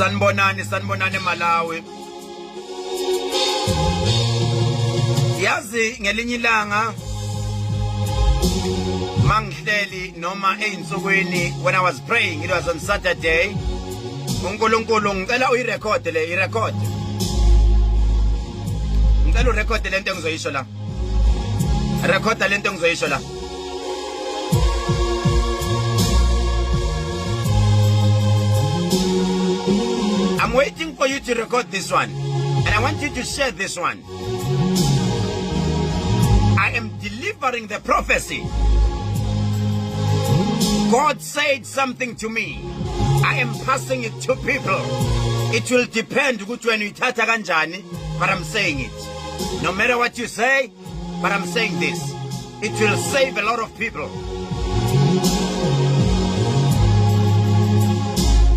Sanibonani Malawi. Yazi ngelinye ilanga mangihleli noma einsukwini when I was praying, it was on Saturday. uNkulunkulu ngicela uyirecord le irecord. Ngicela urecord le nto engizoyisho la. Record le nto engizoyisho la. I'm waiting for you to record this one, and I want you to share this one. I am delivering the prophecy. God said something to me. I am passing it to people. It will depend which when you ithatha kanjani, but I'm saying it. No matter what you say, but I'm saying this. It will save a lot of people.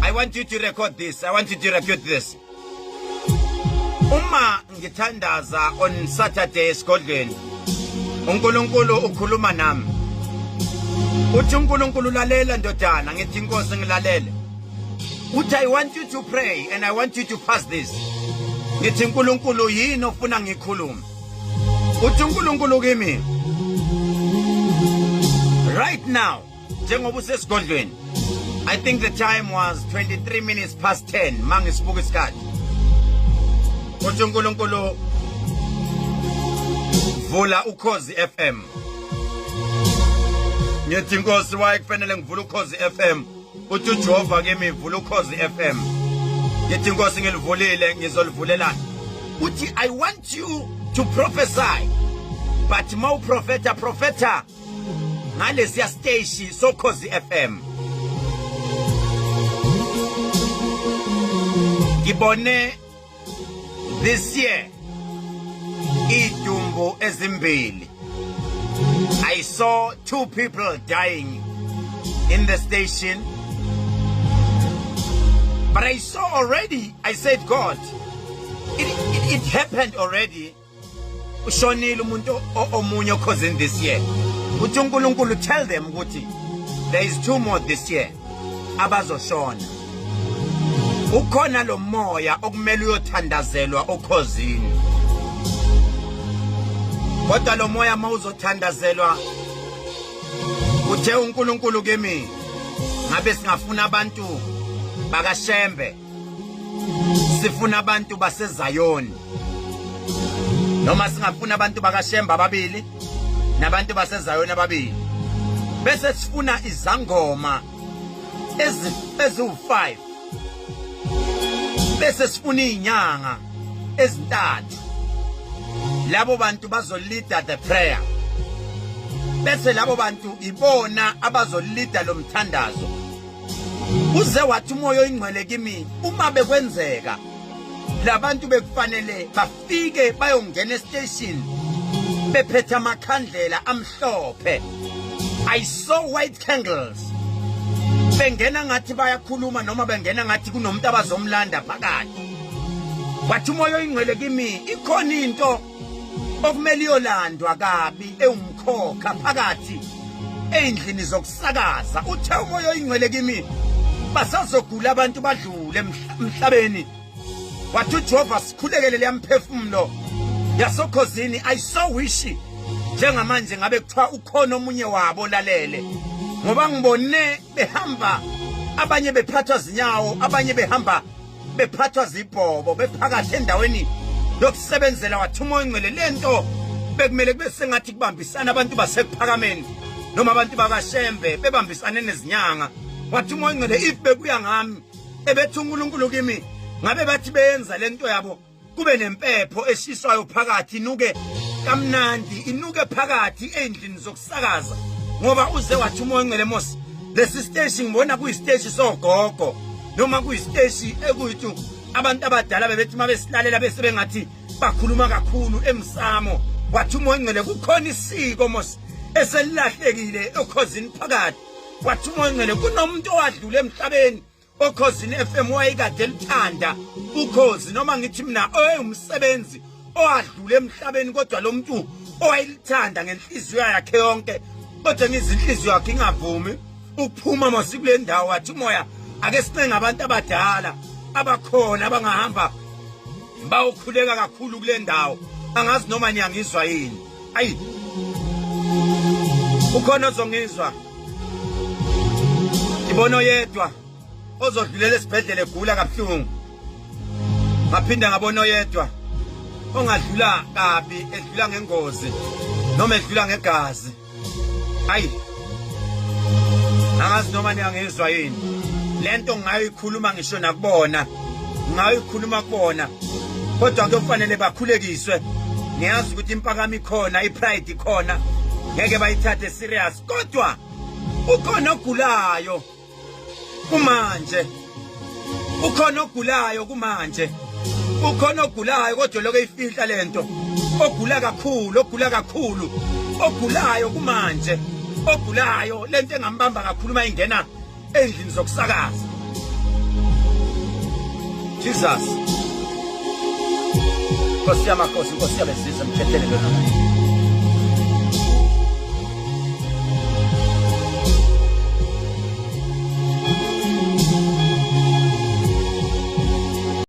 I want you to record this. I want you to repeat this. Uma ngithandaza on Saturday esigodlweni. uNkulunkulu ukhuluma nami. Uthi uNkulunkulu lalela ndodana, ngithi inkosi ngilalele. Uthi I want you to pray and I want you to pass this. Ngithi uNkulunkulu yini ofuna ngikhulume. Uthi uNkulunkulu kimi. Right now, njengoba usesigodlweni. I think the time was 23 minutes past 10. Mangisbuka isikhathi. Uthi uNkulunkulu vula Ukhozi FM. Ngithi inkosi waye kufanele ngivula Ukhozi FM. Uthi uJehova kimi vula Ukhozi FM. Ngithi inkosi ngilivulile ngizolivulelana. Uthi I want you to prophesy. But mau profeta ngalesiya station so Ukhozi FM. Ngibone this year idumbu ezimbili. I saw 2 people dying in the station, but I saw already, I said God, it happened already. Ushonile umuntu omunye okhosini this year. Uthi uNkulunkulu tell them ukuthi there is 2 more this year abazoshona. Ukhona lo moya okumele uyothandazelwa okhosini. Kodwa lo moya mawuzothandazelwa uthe uNkulunkulu kimi ngabe singafuna abantu bakaShembe, sifuna abantu baseZayoni, noma singafuna abantu bakaShembe ababili nabantu baseZayoni ababili, bese sifuna izangoma eziwu5, bese sifuna inyanga ezintathu. Labo bantu bazolida the prayer. Bese labo bantu ibona abazolida lo mthandazo. Uze wathi umoya oyingcwele kimi uma bekwenzeka labantu bekufanele bafike bayongena estation bephethe amakhandlela amhlophe. I saw white candles. Bengena ngathi bayakhuluma noma bengena ngathi kunomuntu abazomlanda phakathi. Wathi umoya oyingcwele kimi ikhona into okumele iyolandwa kabi ewumkhokha phakathi endlini zokusakaza. Uthe umoya oyingcwele kimi basazogula abantu badlule emhlabeni. Wathi uJehova sikhulekele leyamphefumulo yasokhosini. I so wish njengamanje ngabe kuthiwa ukhona omunye wabo lalele, ngoba ngibone behamba abanye bephathwa zinyawo, abanye behamba bephathwa zibhobo bephakathi endaweni yokusebenzela. Wathi umoya oyingcwele lento bekumele kube sengathi kubambisana abantu basekuphakameni noma abantu bakaShembe bebambisane nezinyanga. Wathi umoya oyingcwele if bekuya ngami ebethi uNkulunkulu kimi ngabe bathi benza lento yabo kube nempepho eshiswayo phakathi, inuke kamnandi, inuke phakathi endlini zokusakaza. Ngoba uze wathi umoya oyingcwele mos lesi station ngibona kuyistation sogogo noma kuyistation ekuyithu abantu abadala bebethi mabesilalela bese bengathi bakhuluma kakhulu emsamo. Wathi umoya oyingcwele kukhona isiko mos eselilahlekile okhosini phakathi. Wathi umoya oyingcwele kunomuntu owadlula emhlabeni okhosini FM wayekade elithanda ukhozi, noma ngithi mina oyumsebenzi owadlula emhlabeni, kodwa lo muntu owayelithanda ngenhliziyo yakhe yonke, kodwa ngizinhliziyo yakhe ingavumi ukuphuma mos kule ndawo. Wathi umoya ake sinenge abantu abadala abakhona abangahamba bawukhuleka kakhulu kule ndawo angazi noma niyangizwa yini ayi ukhona ozongizwa ngibona oyedwa ozodlulela esibhedlela egula kabuhlungu ngaphinda ngabona oyedwa ongadlula kabi edlula ngengozi noma edlula ngegazi ayi angazi noma niyangizwa yini lento ngayikhuluma ngisho nakubona ngayikhuluma kubona kodwa kufanele bakhulekiswe ngiyazi ukuthi impakamo ikhona ipride ikhona ngeke bayithathe serious kodwa ukhona ogulayo kumanje ukhona ogulayo kumanje ukhona ogulayo kodwa lokho eyifihla lento ogula kakhulu ogulayo kumanje ogulayo lento engambamba kakhulu mayingena endlini zokusakaza Jesus Nkosi yamakhosi Nkosi yabezizwe mthethelele lona